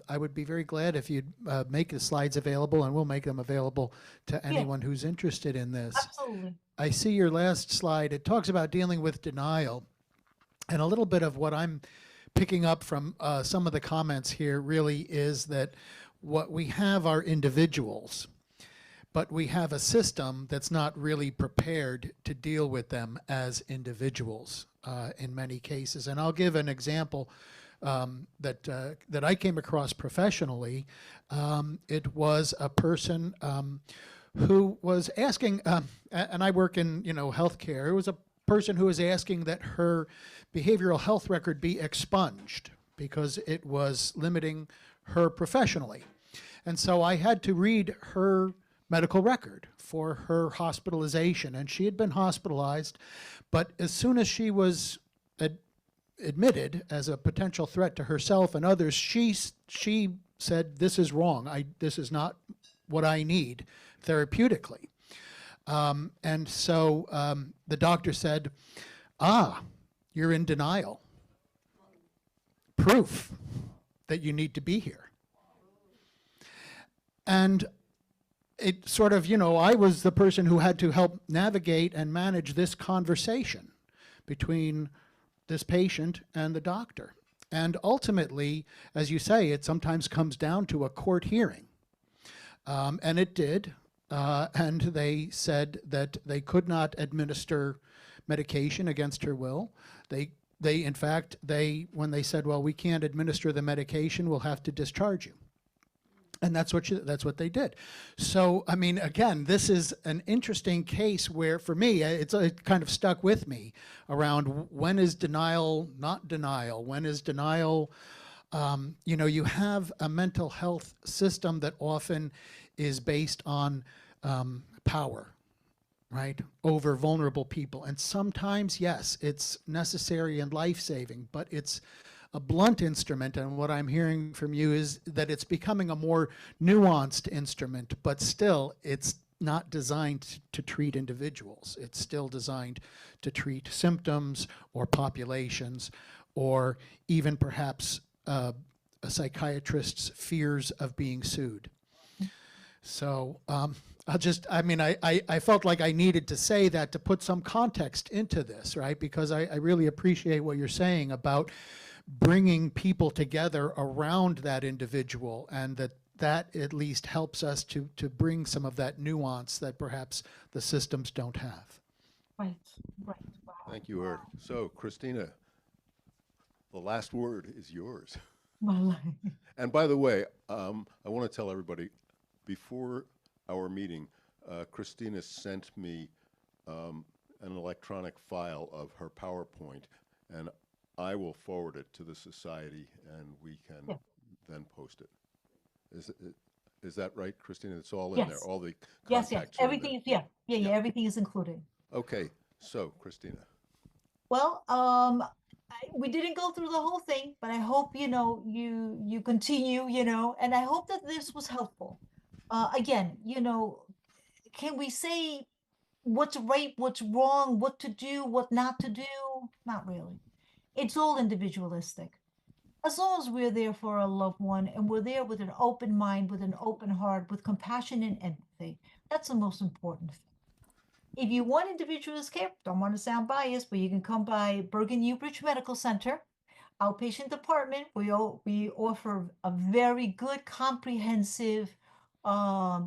I would be very glad if you'd make the slides available, and we'll make them available to anyone who's interested in this. Absolutely. I see your last slide. It talks about dealing with denial. And a little bit of what I'm picking up from some of the comments here really is that what we have are individuals, but we have a system that's not really prepared to deal with them as individuals in many cases. And I'll give an example that I came across professionally. It was a person who was asking, and I work in healthcare. It was a person who was asking that her behavioral health record be expunged because it was limiting her professionally. And so I had to read her medical record for her hospitalization, and she had been hospitalized, but as soon as she was admitted as a potential threat to herself and others, she said, "This is wrong. This is not what I need therapeutically." And so the doctor said, "You're in denial. Proof that you need to be here." And it sort of, I was the person who had to help navigate and manage this conversation between this patient and the doctor. And ultimately, as you say, it sometimes comes down to a court hearing. And it did. And they said that they could not administer medication against her will. In fact, when they said, well, we can't administer the medication, we'll have to discharge you. And that's what they did. So, I mean, again, this is an interesting case where, for me, it kind of stuck with me around when is denial not denial? When is denial, you have a mental health system that often is based on power, right, over vulnerable people. And sometimes, yes, it's necessary and life-saving, but it's a blunt instrument, and what I'm hearing from you is that it's becoming a more nuanced instrument, but still it's not designed to treat individuals. It's still designed to treat symptoms or populations, or even perhaps a psychiatrist's fears of being sued. So I felt like I needed to say that to put some context into this, right? Because I really appreciate what you're saying about bringing people together around that individual, and that at least helps us to bring some of that nuance that perhaps the systems don't have. Right. Wow. Thank you, Eric. So, Cristina, the last word is yours. Well, And by the way, I want to tell everybody, before our meeting, Cristina sent me an electronic file of her PowerPoint, and I will forward it to the society, and we can then post it. Is that right, Cristina? It's all in there. Yes. All the yes. contacts are in Everything there. is, everything is included. Okay, so Cristina. Well, we didn't go through the whole thing, but I hope, you continue, and I hope that this was helpful. Again, can we say what's right, what's wrong, what to do, what not to do? Not really. It's all individualistic. As long as we're there for a loved one and we're there with an open mind, with an open heart, with compassion and empathy, that's the most important thing. If you want individualist care, don't want to sound biased, but you can come by Bergen County Medical Center, outpatient department. We offer a very good, comprehensive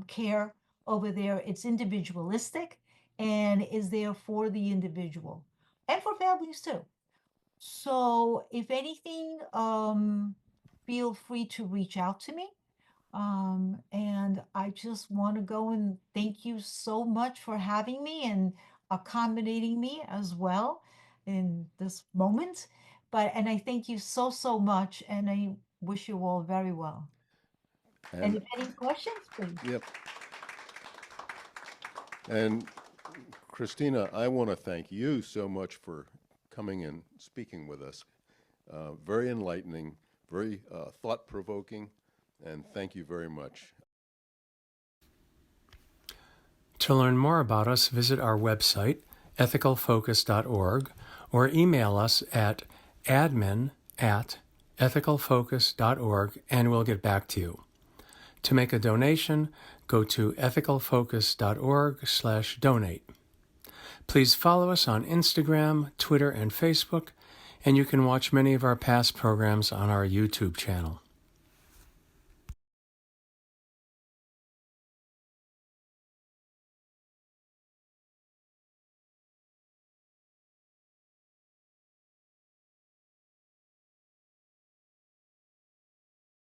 care over there. It's individualistic and is there for the individual and for families too. So if anything, feel free to reach out to me. And I just want to go and thank you so much for having me and accommodating me as well in this moment. And I thank you so, so much. And I wish you all very well. And if any questions, please. Yep. And Cristina, I want to thank you so much for coming and speaking with us. Very enlightening, very thought-provoking, and thank you very much. To learn more about us, visit our website, ethicalfocus.org, or email us at admin@ethicalfocus.org, and we'll get back to you. To make a donation, go to ethicalfocus.org/donate. Please follow us on Instagram, Twitter, and Facebook, and you can watch many of our past programs on our YouTube channel.